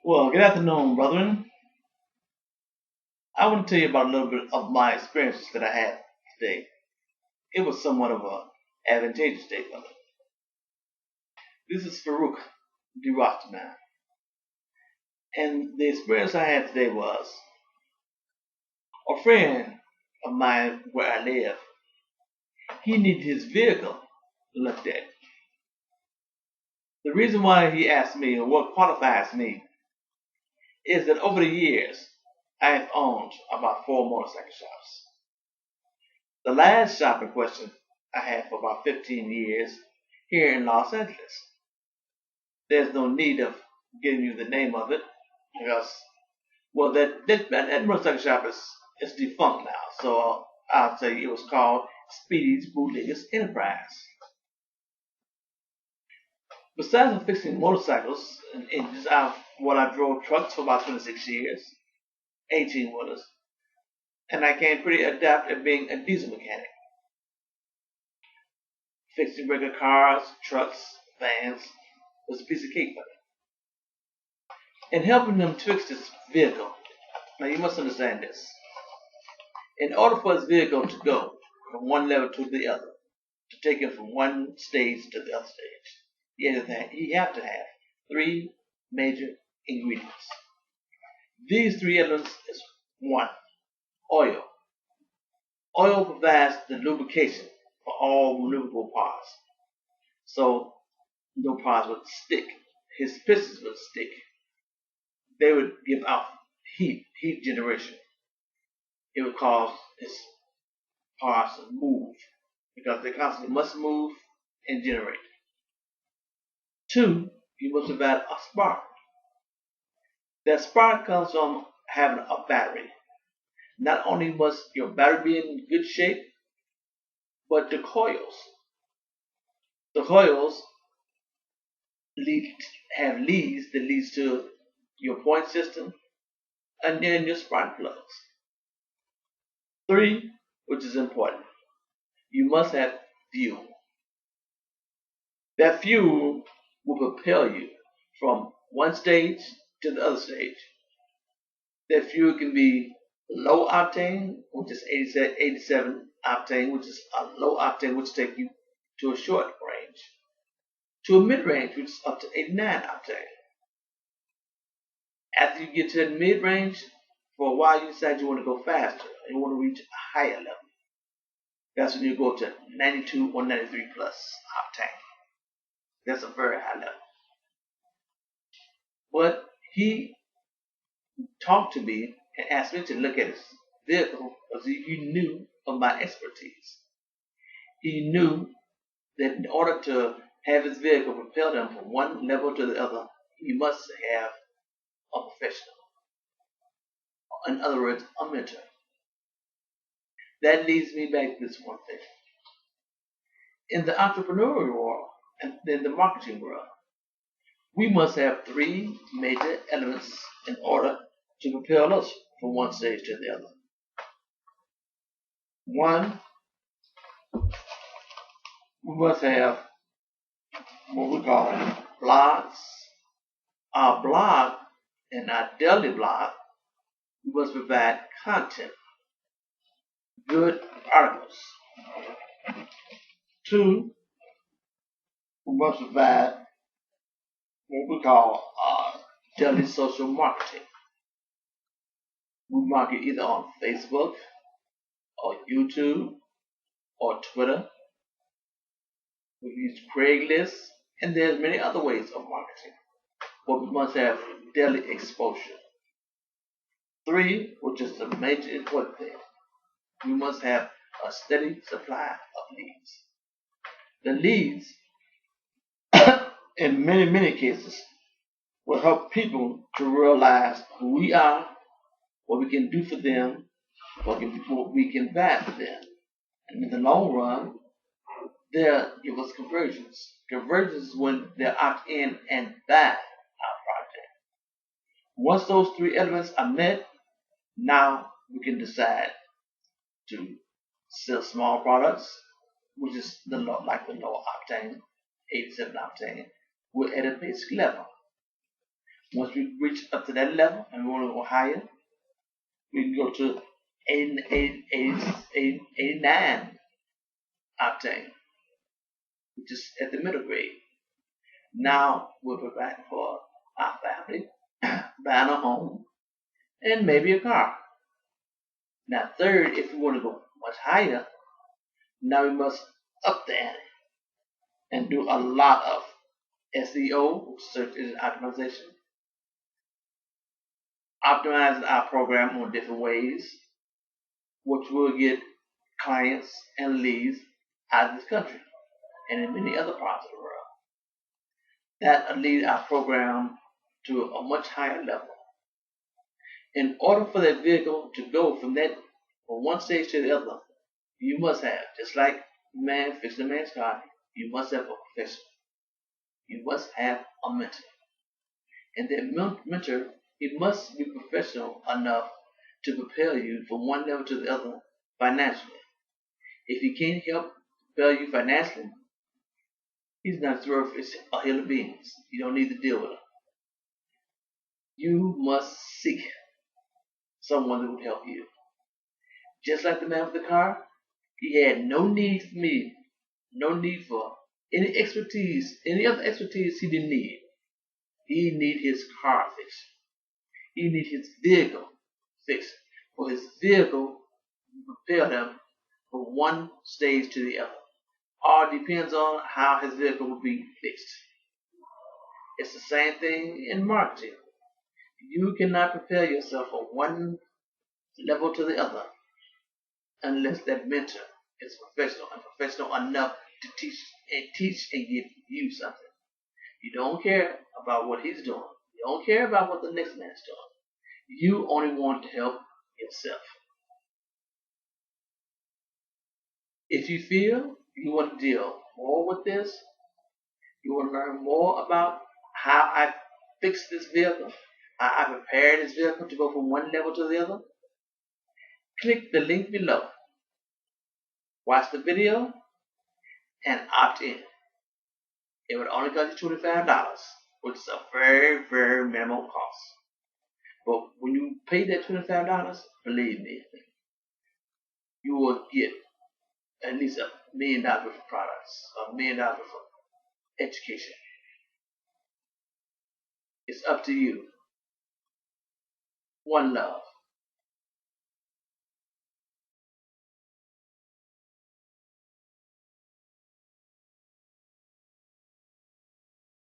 Well, good afternoon, brethren. I want to tell you about a little bit of my experiences that I had today. It was somewhat of a advantageous day for me. This is Farouk D. Rostman. And the experience I had today was a friend of mine where I live. He needed his vehicle looked at. The reason why he asked me, or what qualifies me, is that over the years, I have owned about four motorcycle shops. The last shop in question I had for about 15 years here in Los Angeles. There's no need of giving you the name of it because, well, that motorcycle shop is defunct now. So I'll tell you, it was called Speedy's Bootleggers Enterprise. Besides fixing motorcycles and engines, I drove trucks for about 26 years, 18 wheelers, and I came pretty adept at being a diesel mechanic. Fixing regular cars, trucks, vans was a piece of cake for me. And helping them to fix this vehicle. Now you must understand this. In order for this vehicle to go from one level to the other, to take it from one stage to the other stage, you have to have three major ingredients. These three elements is one, oil. Oil provides the lubrication for all maneuverable parts. So no parts would stick. His pistons would stick. They would give out heat generation. It would cause his parts to move because they constantly must move and generate. Two, you must provide a spark. That spark comes from having a battery. Not only must your battery be in good shape, but the coils. The coils have leads that leads to your point system and then your spark plugs. Three, which is important, you must have fuel. That fuel will propel you from one stage to the other stage. That fuel can be low octane, which is 87 octane, which is a low octane, which takes you to a short range, to a mid range, which is up to 89 octane. After you get to that mid range, for a while you decide you want to go faster, you want to reach a higher level. That's when you go to 92 or 93 plus octane. That's a very high level. But he talked to me and asked me to look at his vehicle because he knew of my expertise. He knew that in order to have his vehicle propel him from one level to the other, he must have a professional. In other words, a mentor. That leads me back to this one thing. In the entrepreneurial world and in the marketing world, we must have three major elements in order to propel us from one stage to the other. One, we must have what we call blogs. Our blog and our daily blog, we must provide content, good articles. Two, we must provide what we call daily social marketing. We market either on Facebook or YouTube or Twitter. We use Craigslist, and there's many other ways of marketing. But we must have daily exposure. Three, which is the major important thing, we must have a steady supply of leads. The leads, in many cases, will help people to realize who we are, what we can do for them, what we can buy for them. And in the long run, they'll give us conversions. Conversions is when they opt in and buy our project. Once those three elements are met, now we can decide to sell small products, which is like the low octane, 87 octane. We're at a basic level. Once we reach up to that level and we want to go higher, we can go to 89 octane, which is at the middle grade. Now we're providing for our family, buying a home, and maybe a car. Now, third, if we want to go much higher, now we must up the ante and do a lot of SEO, search engine optimization, optimizing our program on different ways, which will get clients and leads out of this country and in many other parts of the world. That will lead our program to a much higher level. In order for that vehicle to go from one stage to the other, you must have, just like man fixing a man's car, you must have a professional. You must have a mentor. And that mentor, he must be professional enough to propel you from one level to the other financially. If he can't help propel you financially, he's not worth a hill of beans. You don't need to deal with him. You must seek someone who will help you. Just like the man with the car, he had no need for me, no need for any expertise, any other expertise he didn't need. He needed his car fixed. He needed his vehicle fixed. For his vehicle to propel him from one stage to the other. All depends on how his vehicle will be fixed. It's the same thing in marketing. You cannot prepare yourself from one level to the other unless that mentor is professional and professional enough to teach and give you something. You don't care about what he's doing. You don't care about what the next man's doing. You only want to help yourself. If you feel you want to deal more with this, you want to learn more about how I fix this vehicle, how I prepare this vehicle to go from one level to the other, click the link below. Watch the video and opt in. It would only cost you $25, which is a very, very minimal cost. But when you pay that $25, believe me, you will get at least $1 million worth of products, $1 million worth of education. It's up to you. One love.